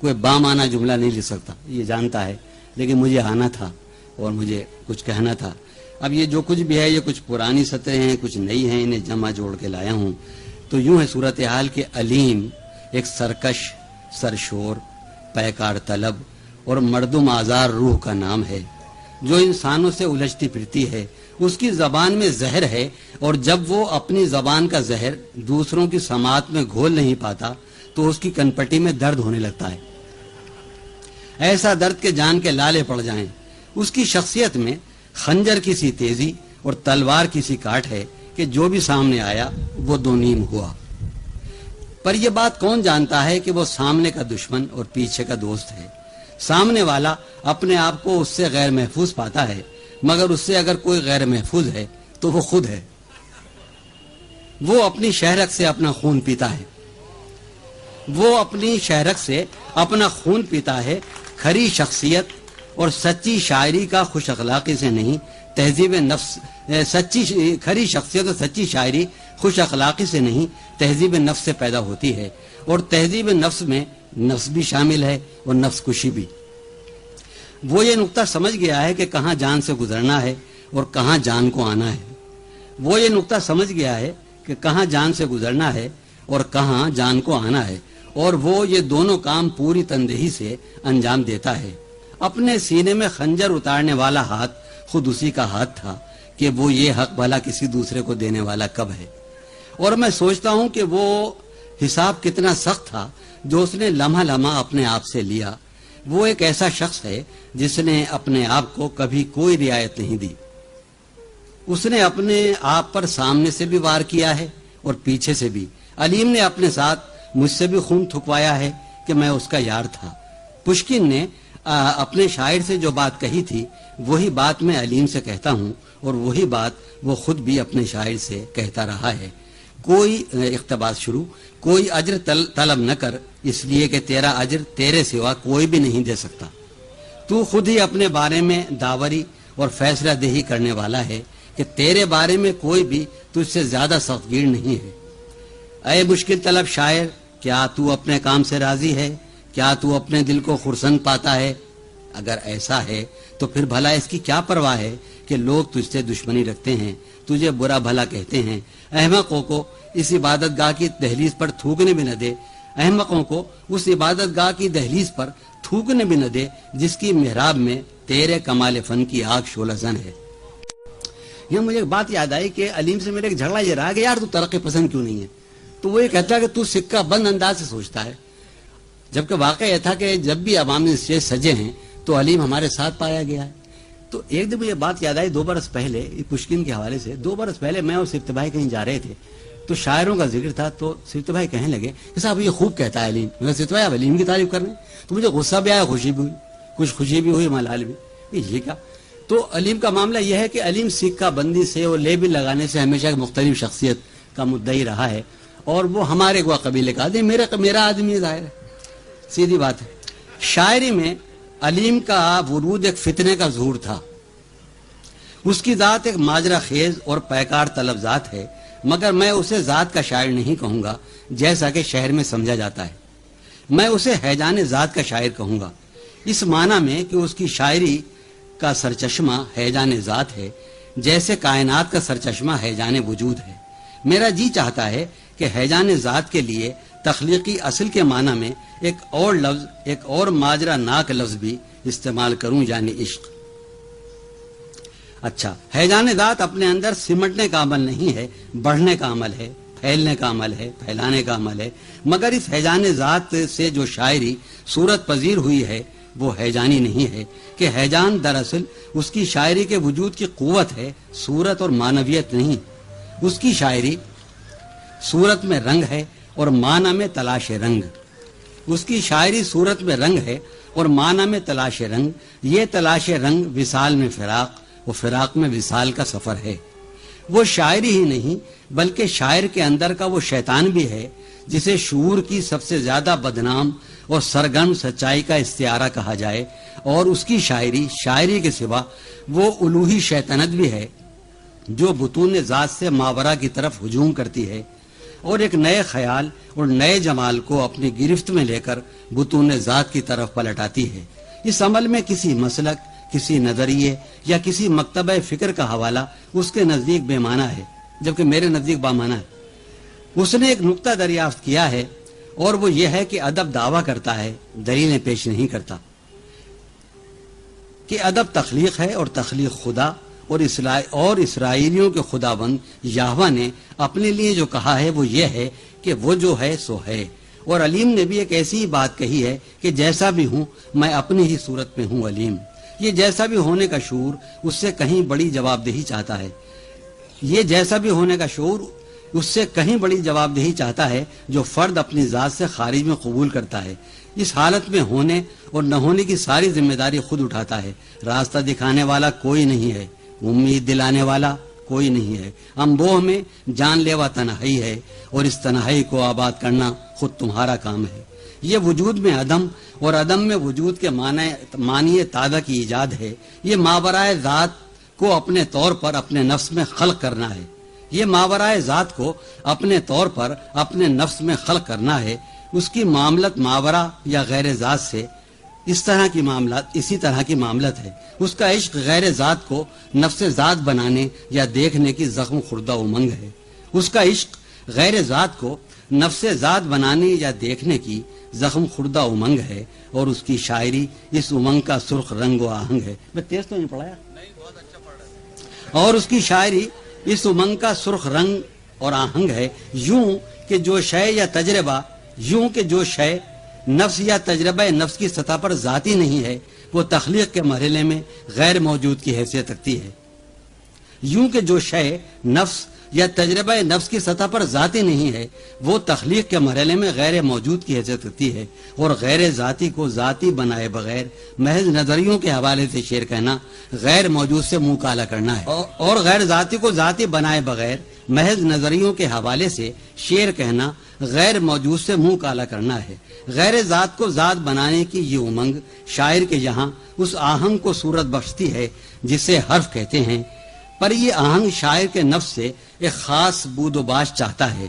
کوئی بامعنی جملہ نہیں لکھ سکتا، یہ جانتا ہے، لیکن مجھے آنا تھا اور مجھے کچھ کہنا تھا۔ اب یہ جو کچھ بھی ہے یہ کچھ پرانی سطریں ہیں، کچھ نئی ہیں، انہیں جمع جوڑ کے لایا ہوں۔ تو یوں ہے صورتحال کہ علیم ایک سرکش، سرشور، پیکار طلب اور مردم آزار روح کا نام ہے جو انسانوں سے الجھتی پھرتی ہے۔ اس کی زبان میں زہر ہے، اور جب وہ اپنی زبان کا زہر دوسروں کی سماعت میں گھول نہیں پاتا تو اس کی کنپٹی میں درد ہونے لگتا ہے، ایسا درد کہ جان کے لالے پڑ جائیں۔ اس کی شخصیت میں خنجر کی سی تیزی اور تلوار کی سی کاٹ ہے کہ جو بھی سامنے آیا وہ دو نیم ہوا۔ پر یہ بات کون جانتا ہے کہ وہ سامنے کا دشمن اور پیچھے کا دوست ہے؟ سامنے والا اپنے آپ کو اس سے غیر محفوظ پاتا ہے، مگر اس سے اگر کوئی غیر محفوظ ہے تو وہ خود ہے۔ وہ اپنی شہرک سے اپنا خون پیتا ہے، وہ اپنی شہرک سے اپنا خون پیتا ہے۔ کھری شخصیت اور سچی شاعری کا خوش اخلاقی سے نہیں، تہذیب نفس کھری شخصیت اور سچی شاعری خوش اخلاقی سے نہیں، تہذیب نفس سے پیدا ہوتی ہے، اور تہذیب نفس میں نفس بھی شامل ہے اور نفس کشی بھی۔ وہ یہ نقطہ سمجھ گیا ہے کہ کہاں جان سے گزرنا ہے اور کہاں جان کو آنا ہے۔ وہ یہ نقطہ سمجھ گیا ہے کہ کہاں جان سے گزرنا ہے اور کہاں جان کو آنا ہے، اور وہ یہ دونوں کام پوری تندہی سے انجام دیتا ہے۔ اپنے سینے میں خنجر اتارنے والا ہاتھ خود اسی کا ہاتھ تھا کہ وہ یہ حق بھلا کسی دوسرے کو دینے والا کب ہے۔ اور میں سوچتا ہوں کہ وہ حساب کتنا سخت تھا جو اس نے لمحہ لمحہ اپنے آپ سے لیا۔ وہ ایک ایسا شخص ہے جس نے اپنے آپ کو کبھی کوئی رعایت نہیں دی۔ اس نے اپنے آپ پر سامنے سے بھی وار کیا ہے اور پیچھے سے بھی۔ علیم نے اپنے ساتھ مجھ سے بھی خون تھکوایا ہے کہ میں اس کا یار تھا۔ پشکن نے اپنے شاعر سے جو بات کہی تھی وہی بات میں علیم سے کہتا ہوں، اور وہی بات وہ خود بھی اپنے شاعر سے کہتا رہا ہے۔ کوئی اقتباس شروع، کوئی اجر طلب نہ کر، اس لیے کہ تیرا اجر تیرے سوا کوئی بھی نہیں دے سکتا۔ تو خود ہی اپنے بارے میں داوری اور فیصلہ دہی کرنے والا ہے کہ تیرے بارے میں کوئی بھی تجھ سے زیادہ سخت گیر نہیں ہے۔ اے مشکل طلب شاعر، کیا تو اپنے کام سے راضی ہے؟ کیا تو اپنے دل کو خرسند پاتا ہے؟ اگر ایسا ہے تو پھر بھلا اس کی کیا پرواہ ہے کہ لوگ تجھ سے دشمنی رکھتے ہیں، تجھے برا بھلا کہتے ہیں۔ احمقوں کو اس عبادت گاہ کی دہلیز پر تھوکنے بھی نہ دے، احمقوں کو اس عبادت گاہ کی دہلیز پر تھوکنے بھی نہ دے جس کی محراب میں تیرے کمال فن کی آگ شعلہ زن ہے۔ یہ مجھے ایک بات یاد آئی کہ علیم سے میرے ایک جھگڑا یہ رہا کہ یار تو ترقی پسند کیوں نہیں ہے؟ تو وہ یہ کہتا ہے کہ تو سکہ بند انداز سے سوچتا ہے، جبکہ واقعہ یہ تھا کہ جب بھی عوامی اسٹیج سجے ہیں تو علیم ہمارے ساتھ پایا گیا ہے۔ تو ایک دن مجھے بات یاد آئی 2 برس پہلے، پشکن کے حوالے سے 2 برس پہلے میں اور سفت بھائی کہیں جا رہے تھے تو شاعروں کا ذکر تھا، تو سفت بھائی کہنے لگے کہ صاحب یہ خوب کہتا ہے علیم۔ میں سفت بھائی آپ علیم کی تعریف کر رہے ہیں؟ تو مجھے غصہ بھی آیا، خوشی بھی ہوئی، کچھ خوشی بھی ہوئی، ملال بھی، یہ کیا؟ تو علیم کا معاملہ یہ ہے کہ علیم سکہ بندی سے اور لیبل لگانے سے ہمیشہ ایک مختلف شخصیت کا مدعی رہا ہے، اور وہ ہمارے کو قبیلے کا آدمی، میرا آدمی ظاہر ہے، سیدھی بات ہے۔ شاعری میں علیم کا ورود ایک فتنے کا ظہور تھا۔ اس کی ذات ایک ماجرا خیز اور پیکار طلب ذات ہے، مگر میں اسے ذات کا شاعر نہیں کہوں گا جیسا کہ شہر میں سمجھا جاتا ہے۔ میں اسے ہیجان ذات کا شاعر کہوں گا، اس معنی میں کہ اس کی شاعری کا سرچشمہ ہیجان ذات ہے، جیسے کائنات کا سرچشمہ ہیجان وجود ہے۔ میرا جی چاہتا ہے کہ ہیجان ذات کے لیے تخلیقی اصل کے معنی میں ایک اور لفظ، ایک اور ماجرا ناک لفظ بھی استعمال کروں، یعنی عشق۔ اچھا، ہیجان ذات اپنے اندر سمٹنے کا عمل نہیں ہے، بڑھنے کا عمل ہے، پھیلنے کا عمل ہے، پھیلانے کا عمل ہے، مگر اس ہیجان ذات سے جو شاعری صورت پذیر ہوئی ہے وہ ہیجانی نہیں ہے، کہ ہیجان دراصل اس کی شاعری کے وجود کی قوت ہے، صورت اور معنویت نہیں۔ اس کی شاعری صورت میں رنگ ہے اور معنی میں تلاش رنگ، اس کی شاعری صورت میں رنگ ہے اور معنی میں تلاش رنگ۔ یہ تلاش رنگ وصال میں فراق و فراق میں وصال کا سفر ہے۔ وہ شاعری ہی نہیں بلکہ شاعر کے اندر کا وہ شیطان بھی ہے جسے شعور کی سب سے زیادہ بدنام اور سرگرم سچائی کا استعارہ کہا جائے، اور اس کی شاعری کے سوا وہ الوہی شیطنت بھی ہے جو بطون ذات سے ماورا کی طرف ہجوم کرتی ہے۔ اور ایک نئے خیال اور نئے جمال کو اپنی گرفت میں لے کر بطون ذات کی طرف پلٹاتی ہے۔ اس عمل میں کسی مسلک، کسی نظریے یا کسی مکتبہ فکر کا حوالہ اس کے نزدیک بے معنی ہے، جبکہ میرے نزدیک بامعنی ہے۔ اس نے ایک نقطہ دریافت کیا ہے، اور وہ یہ ہے کہ ادب دعویٰ کرتا ہے، دلیلیں پیش نہیں کرتا، کہ ادب تخلیق ہے اور تخلیق خدا اور اسرائیلیوں کے خداوند یہوہ نے اپنے لیے جو کہا ہے وہ یہ ہے کہ وہ جو ہے سو ہے۔ اور علیم نے بھی ایک ایسی بات کہی ہے کہ جیسا بھی ہوں میں اپنی ہی صورت میں ہوں علیم۔ یہ جیسا بھی ہونے کا شعور اس سے کہیں بڑی جواب دہی چاہتا ہے، یہ جیسا بھی ہونے کا شعور اس سے کہیں بڑی جواب دہی چاہتا ہے جو فرد اپنی ذات سے خارج میں قبول کرتا ہے۔ اس حالت میں ہونے اور نہ ہونے کی ساری ذمہ داری خود اٹھاتا ہے۔ راستہ دکھانے والا کوئی نہیں ہے، امید دلانے والا کوئی نہیں ہے۔ انبوہ میں جان لیوا تنہائی ہے، اور اس تنہائی کو آباد کرنا خود تمہارا کام ہے۔ یہ وجود میں عدم اور عدم میں وجود کے معنی تازہ کی ایجاد ہے۔ یہ ماورائے ذات کو اپنے طور پر اپنے نفس میں خلق کرنا ہے۔ یہ ماورائے ذات کو اپنے طور پر اپنے نفس میں خلق کرنا ہے۔ اس کی معاملت ماورا یا غیر ذات سے اسی طرح کی معاملت ہے۔ اس کا عشق غیر ذات کو نفس ذات بنانے یا دیکھنے کی زخم خوردہ امنگ ہے۔ اس کا عشق غیر ذات کو نفس ذات بنانے یا دیکھنے کی زخم خوردہ امنگ ہے، اور اس کی شاعری اس امنگ کا سرخ رنگ و آہنگ ہے۔ میں تیز تو نہیں پڑھایا؟ نہیں، بہت اچھا پڑھ رہے۔ اور اس کی شاعری اس امنگ کا سرخ رنگ اور آہنگ ہے، یوں کہ جو شے نفس یا تجربہ نفس کی سطح پر ذاتی نہیں ہے، وہ تخلیق کے مرحلے میں غیر موجود کی حیثیت رکھتی ہے۔ یوں کہ جو شے نفس یا تجربہ نفس کی سطح پر ذاتی نہیں ہے، وہ تخلیق کے مرحلے میں غیر موجود کی حیثیت رکھتی ہے، اور غیر ذاتی کو ذاتی بنائے بغیر محض نظریوں کے حوالے سے شعر کہنا غیر موجود سے منہ کالا کرنا ہے، اور غیر ذاتی کو ذاتی بنائے بغیر محض نظریوں کے حوالے سے شعر کہنا غیر موجود سے منہ کالا کرنا ہے۔ غیر ذات کو ذات بنانے کی یہ امنگ شاعر کے یہاں اس آہنگ کو صورت بخشتی ہے جسے حرف کہتے ہیں، پر یہ آہنگ شاعر کے نفس سے ایک خاص بود و باش چاہتا ہے۔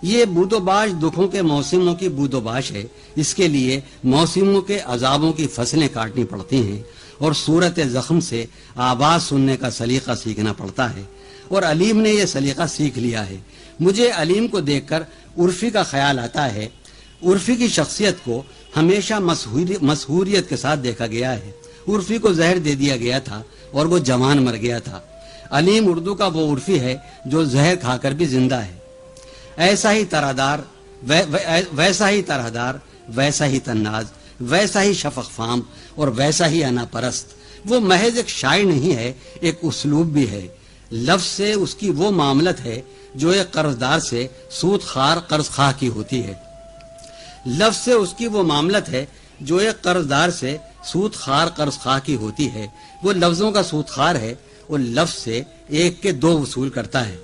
یہ بود و باش دکھوں کے موسموں کی بود و باش ہے۔ اس کے لیے موسموں کے عذابوں کی فصلیں کاٹنی پڑتی ہیں، اور صورت زخم سے آواز سننے کا سلیقہ سیکھنا پڑتا ہے، اور علیم نے یہ سلیقہ سیکھ لیا ہے۔ مجھے علیم کو دیکھ کر عرفی کا خیال آتا ہے۔ عرفی کی شخصیت کو ہمیشہ مسحوریت کے ساتھ دیکھا گیا ہے۔ عرفی کو زہر دے دیا گیا تھا اور وہ جوان مر گیا تھا۔ علیم اردو کا وہ عرفی ہے جو زہر کھا کر بھی زندہ ہے۔ ایسا ہی طرحدار، ویسا ہی تناز، ویسا ہی شفق فام، اور ویسا ہی انا پرست۔ وہ محض ایک شاعر نہیں ہے، ایک اسلوب بھی ہے۔ لفظ سے اس کی وہ معاملت ہے جو ایک قرضدار سے سود خوار قرض خواہ کی ہوتی ہے۔ لفظ سے اس کی وہ معاملت ہے جو ایک قرضدار سے سود خوار قرض خواہ کی ہوتی ہے۔ وہ لفظوں کا سود خوار ہے، اور لفظ سے ایک کے دو وصول کرتا ہے۔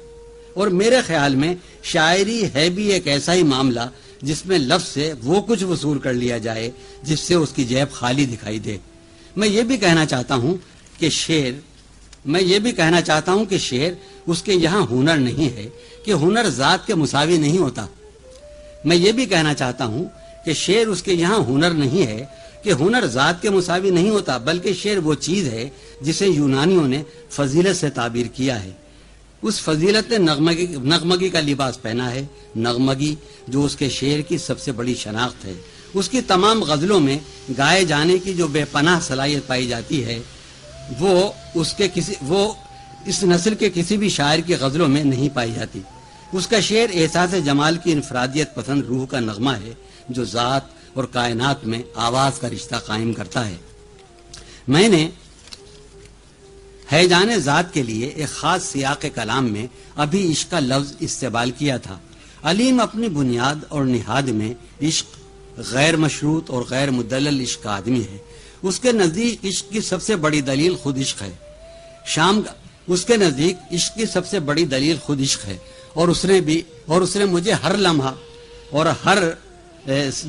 اور میرے خیال میں شاعری ہے بھی ایک ایسا ہی معاملہ جس میں لفظ سے وہ کچھ وصول کر لیا جائے جس سے اس کی جیب خالی دکھائی دے۔ میں یہ بھی کہنا چاہتا ہوں کہ شعر اس کے یہاں ہنر نہیں ہے، کہ ہنر ذات کے مساوی نہیں ہوتا۔ میں یہ بھی کہنا چاہتا ہوں کہ شعر اس کے یہاں ہنر نہیں ہے، کہ ہنر ذات کے مساوی نہیں ہوتا، بلکہ شعر وہ چیز ہے جسے یونانیوں نے فضیلت سے تعبیر کیا ہے۔ اس فضیلت نے نغمگی کا لباس پہنا ہے۔ نغمگی جو اس کے شعر کی سب سے بڑی شناخت ہے۔ اس کی تمام غزلوں میں گائے جانے کی جو بے پناہ صلاحیت پائی جاتی ہے، وہ اس نسل کے کسی بھی شاعر کی غزلوں میں نہیں پائی جاتی۔ اس کا شعر احساس جمال کی انفرادیت پسند روح کا نغمہ ہے جو ذات اور کائنات میں آواز کا رشتہ قائم کرتا ہے۔ میں نے ہیجان ذات کے لیے ایک خاص سیاق کلام میں ابھی عشق کا لفظ استعمال کیا تھا۔ علیم اپنی بنیاد اور نہاد میں عشق، غیر مشروط اور غیر مدلل عشق کا آدمی ہے۔ اس کے نزدیک عشق کی سب سے بڑی دلیل خود عشق ہے۔ اور اس نے مجھے ہر لمحہ اور ہر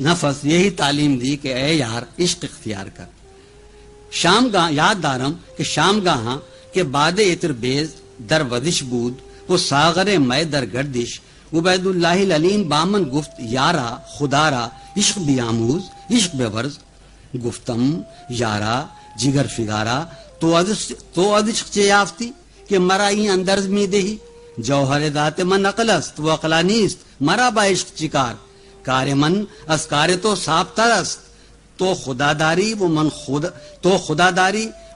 نفس یہی تعلیم دی کہ اے یار عشق اختیار کر۔ یاد دارم کہ شام گاہاں کہ باد عطر بیز در ودش بود وہ ساغر میں در گردش عبید اللہ العلیم بامن گفت یارا خدارا عشق بیاموز عشق بورز گفتم یارا جگر فگارا تو عشق چه یافتی کہ مرا این اندرز می دهی جوهر ذات من عقل است و عقلا نیست مرا با عشق چیکار کار من از کار تو صاف تر است تو خداداری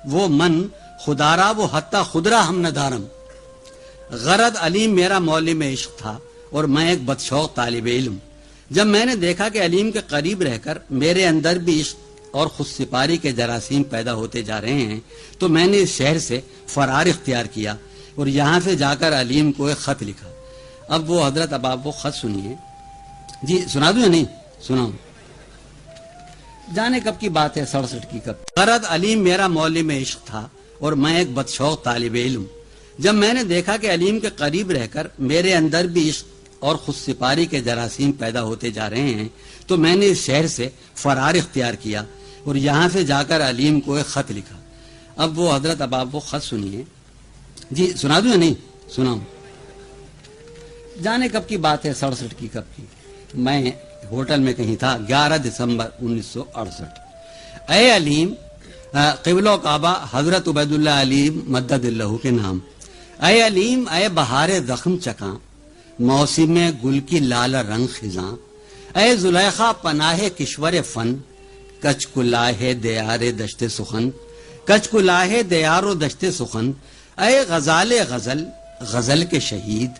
وہ من خدارا وہ حتی خدرا ہم ندارم غرض علیم میرا معلم عشق تھا اور میں ایک بدشوق طالب علم جب میں نے دیکھا کہ علیم کے قریب رہ کر میرے اندر بھی عشق اور خود سپاری کے جراثیم پیدا ہوتے جا رہے ہیں تو میں نے اس شہر سے فرار اختیار کیا اور یہاں سے جا کر علیم کو ایک خط لکھا. اب وہ حضرت اب آپ وہ خط سنیے. جی سنا دوں یا نہیں؟ سناؤں. جانے کب کی بات ہے، 67 کی کب. غرض علیم میرا معلم عشق تھا اور میں ایک بدشوق طالب علم جب میں نے دیکھا کہ علیم کے قریب رہ کر میرے اندر بھی عشق اور خود سپاری کے جراثیم پیدا ہوتے جا رہے ہیں تو میں نے اس شہر سے فرار اختیار کیا اور یہاں سے جا کر علیم کو ایک خط لکھا. اب وہ حضرت اب آپ وہ خط سنیے. جی سنا دوں یا نہیں؟ سناؤں. جانے کب کی بات ہے، 67 کی کب کی. میں ہوٹل میں کہیں تھا، 11 دسمبر 1968. اے علیم، قبلہ و کعبہ حضرت عبید اللہ علیم مدد اللہ کے نام. اے علیم، اے بہار زخم چکاں، موسم گل کی لال رنگ خزاں. اے زلیخا پناہ کشور فن، کچ کلاہ دیار دشت سخن، کچ کلاہ دیار و دشت سخن. اے غزال غزل، غزل کے شہید،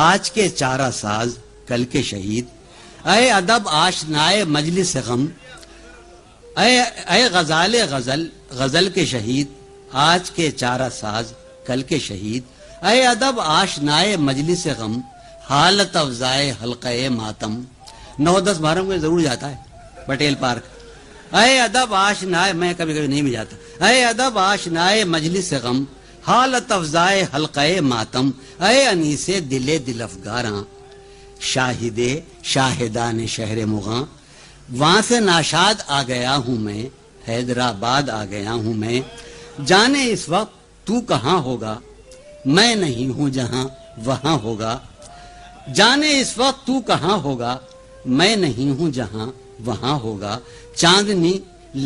آج کے چارہ ساز کل کے شہید. اے ادب آشنائے مجلس غم، اے غزال غزل، غزل کے شہید، آج کے چارہ ساز کل کے شہید. اے ادب آشنائے مجلس غم، حالت افزائے حلقہ ماتم. 9-10 محرم کو ضرور جاتا ہے پٹیل پارک. اے ادب آشنائے، میں کبھی کبھی نہیں بھی جاتا. اے ادب آشنائے مجلس غم، حالت افزائے حلقہ ماتم. اے انیس دل دل افگاراں، شاہد شاہدان شہر مغاں. وہاں سے ناشاد آ گیا ہوں میں، حیدرآباد آ گیا ہوں میں. جانے اس وقت تو کہاں ہوگا، میں نہیں ہوں جہاں وہاں ہوگا. جانے اس وقت تو کہاں ہوگا، میں نہیں ہوں جہاں وہاں ہوگا. چاندنی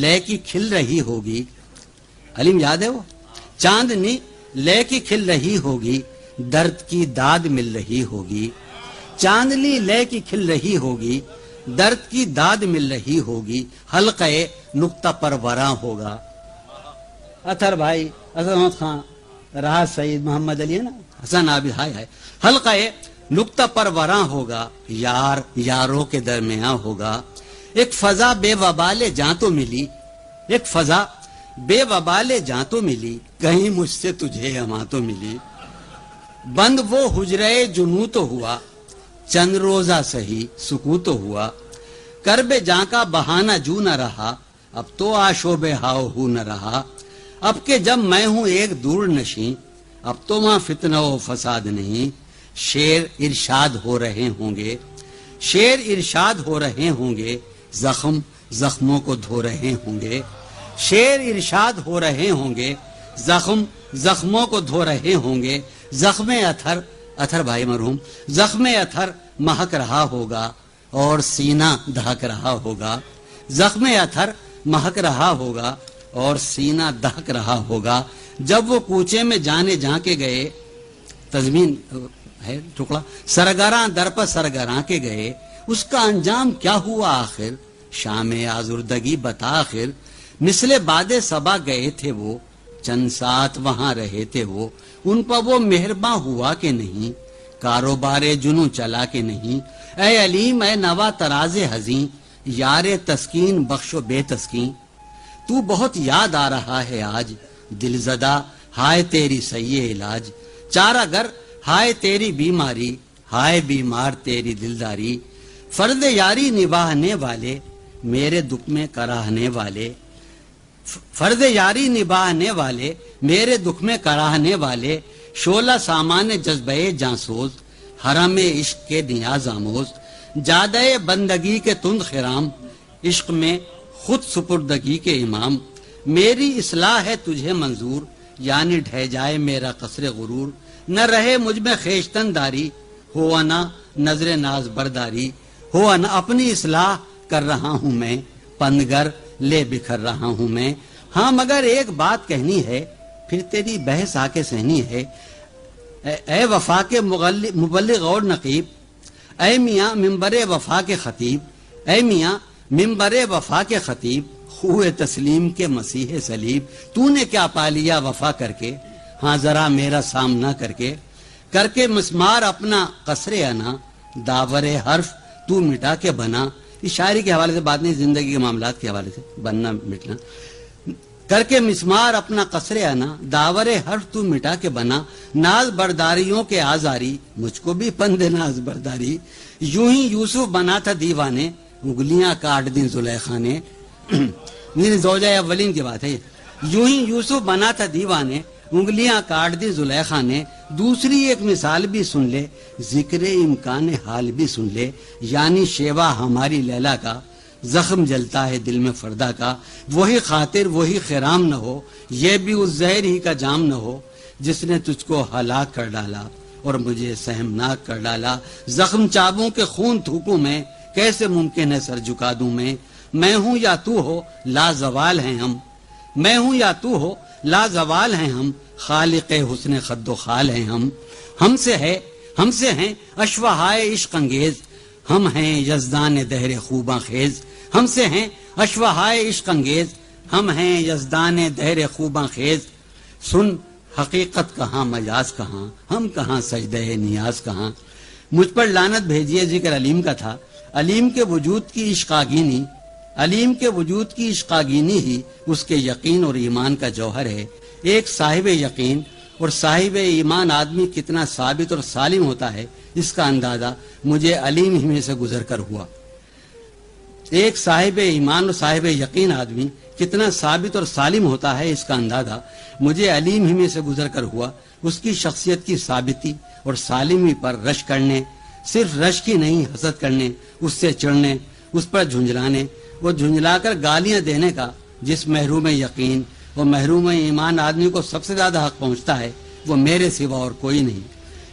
لے کی کھل رہی ہوگی. علیم یاد ہے وہ؟ چاندنی لے کی کھل رہی ہوگی، درد کی داد مل رہی ہوگی. چاندنی لے کی کھل رہی ہوگی، درد کی داد مل رہی ہوگی. حلقہ نقطہ پروراں ہوگا. اطہر بھائی، اسد احمد خان، راحت سعید، محمد علی ہے نا، حسن عابد، ہائے ہائے. حلقہ نقطہ پروراں ہوگا، یار یاروں کے درمیان ہوگا. ایک فضا بے وبال جاں تو ملی، ایک فضا بے وبال جاں تو ملی، کہیں مجھ سے تجھے ہماں تو ملی. بند وہ حجرے جنوں تو ہوا، چند روزہ سہی سکو تو ہوا. کرب جاں کا بہانہ جو نہ رہا، اب تو آشوب ہاؤ ہو نہ رہا. اب کہ جب میں ہوں ایک دور نشیں، اب تو وہاں فتنہ و فساد نہیں. شیر ارشاد ہو رہے ہوں گے، شیر ارشاد ہو رہے ہوں گے. زخم زخموں کو دھو رہے ہوں گے. شیر ارشاد ہو رہے ہوں گے، زخم زخموں کو دھو رہے ہوں گے. زخم اتھر، اتھر بھائی مرحوم، زخم اتھر مہک رہا ہوگا اور سینہ دہک رہا ہوگا. زخم اتھر مہک رہا ہوگا اور سینہ دہک رہا ہوگا. جب وہ کوچے میں جانے جہاں کے گئے، تضمین ہے ٹکڑا، سرگراں در پر سرگراں کے گئے، اس کا انجام کیا ہوا آخر؟ شام آزردگی بتا آخر. مثل باد صبا گئے تھے وہ، چند ساتھ وہاں رہے تھے وہ. ان پر وہ مہرباں ہوا کہ نہیں، کاروبار جنوں چلا کہ نہیں. اے علیم، اے نوا تراز حزیں، یار تسکین بخش و بے تسکین. تو بہت یاد آ رہا ہے آج، دل زدہ ہائے تیری سیے علاج. چارہ گر ہائے تیری بیماری، ہائے بیمار تیری دلداری. فرد یاری نبھانے والے، میرے دکھ میں کراہنے والے. فرد یاری نبھانے والے، میرے دکھ میں کراہنے والے. شعلہ سامان جذبہ جانسوز، حرم عشق کے نیاز آموز. جادہ بندگی کے تند خرام، عشق میں خود سپردگی کے امام. میری اصلاح ہے تجھے منظور، یعنی ڈھہ جائے میرا قصر غرور. نہ رہے مجھ میں خیشتن داری، ہو انا نظر ناز برداری ہو اپنی اصلاح کر رہا ہوں میں، پندگر لے بکھر رہا ہوں میں۔ ہاں مگر ایک بات کہنی ہے، پھر تیری بحث آ کے سہنی ہے، اے وفا کے مبلغ اور نقیب، اے میاں ممبر وفا کے خطیب، اے میاں ممبر وفا کے خطیب، خوئے تسلیم کے مسیح صلیب، تو نے کیا پا لیا وفا کر کے، ہاں ذرا میرا سامنا کر کے مسمار اپنا قصر انا، داور حرف تو مٹا کے بنا۔ اس شاعری کے حوالے سے بات نہیں، زندگی کے معاملات کے حوالے سے بننا مٹنا۔ کر کے مسمار اپنا قصر انا، داور حرف تو مٹا کے بنا، ناز برداریوں کے آزاری، مجھ کو بھی پند ناز برداری، یوں ہی یوسف بنا تھا دیوانے، انگلیاں کاٹ دیں زلیخا نے۔ زوجہ اولین کی بات ہے یہ۔ یوں ہی یوسف بنا تھا دیوانے، انگلیاں کاٹ دی زلیخا نے۔ دوسری ایک مثال بھی سن لے، ذکر امکان حال بھی سن لے، یعنی شیوا ہماری لیلا کا، زخم جلتا ہے دل میں فردا کا، وہی خاطر وہی خرام نہ ہو، یہ بھی اس زہر ہی کا جام نہ ہو، جس نے تجھ کو ہلاک کر ڈالا اور مجھے سہمناک کر ڈالا۔ زخم چابوں کے خون تھوکوں میں، کیسے ممکن ہے سر جھکا دوں میں ہوں یا تو ہو لازوال ہیں ہم، میں ہوں یا تو ہو لازوال ہیں ہم، خالق حسن خد و خال ہیں ہم سے ہیں اشوہائے عشق انگیز، ہم ہیں یزدان دہر خوباں خیز، ہم سے ہیں اشوہائے عشق انگیز، ہم ہیں یزدان دہر خوباں خیز۔ سن حقیقت کہاں مجاز کہاں، ہم کہاں سجدہ نیاز کہاں۔ مجھ پر لعنت بھیجیے ذکر علیم کا تھا، علیم کے وجود کی عشقاگینی، علیم کے وجود کی عشقاگینی ہی اس کے یقین اور ایمان کا جوہر ہے۔ ایک صاحب یقین اور صاحب ایمان آدمی کتنا ثابت اور سالم ہوتا ہے، اس کا اندازہ مجھے علیم ہی میں سے گزر کر ہوا۔ ایک صاحب ایمان اور صاحب یقین آدمی کتنا ثابت اور سالم ہوتا ہے، اس کا اندازہ مجھے علیم ہی میں سے گزر کر ہوا۔ اس کی شخصیت کی ثابتی اور سالمی پر رش کرنے، صرف رش کی نہیں، حسد کرنے، اس سے چڑھنے، اس پر جھنجلانے، وہ جھنجلا کر گالیاں دینے کا جس محروم یقین اور محروم ایمان آدمی کو سب سے زیادہ حق پہنچتا ہے، وہ میرے سوا اور کوئی نہیں۔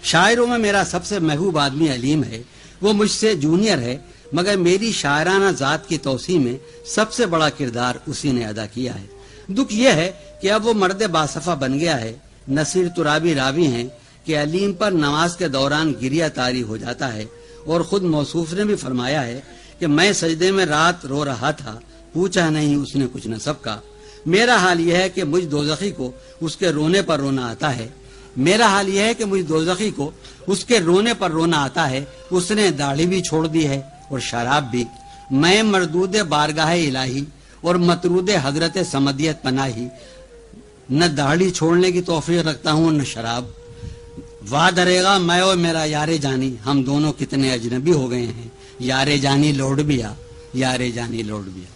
شاعروں میں میرا سب سے محبوب آدمی علیم ہے، وہ مجھ سے جونیئر ہے، مگر میری شاعرانہ ذات کی توسیع میں سب سے بڑا کردار اسی نے ادا کیا ہے۔ دکھ یہ ہے کہ اب وہ مرد باصفہ بن گیا ہے۔ نصیر ترابی راوی ہیں کہ علیم پر نماز کے دوران گریہ طاری ہو جاتا ہے، اور خود موصوف نے بھی فرمایا ہے کہ میں سجدے میں رات رو رہا تھا، پوچھا نہیں اس نے کچھ نسب کا۔ میرا حال یہ ہے کہ مجھ دوزخی کو اس کے رونے پر رونا آتا ہے، میرا حال یہ ہے کہ مجھ دوزخی کو اس کے رونے پر رونا آتا ہے۔ اس نے داڑھی بھی چھوڑ دی ہے اور شراب بھی۔ میں مردود بارگاہ الہی اور مطرود حضرت سمدیت پناہی، نہ داڑھی چھوڑنے کی توفیق رکھتا ہوں نہ شراب۔ وا دریگا میں اور میرا یار جانی، ہم دونوں کتنے اجنبی ہو گئے ہیں، یار جانی لوٹ بھی آ، یار جانی لوٹ بھی آ۔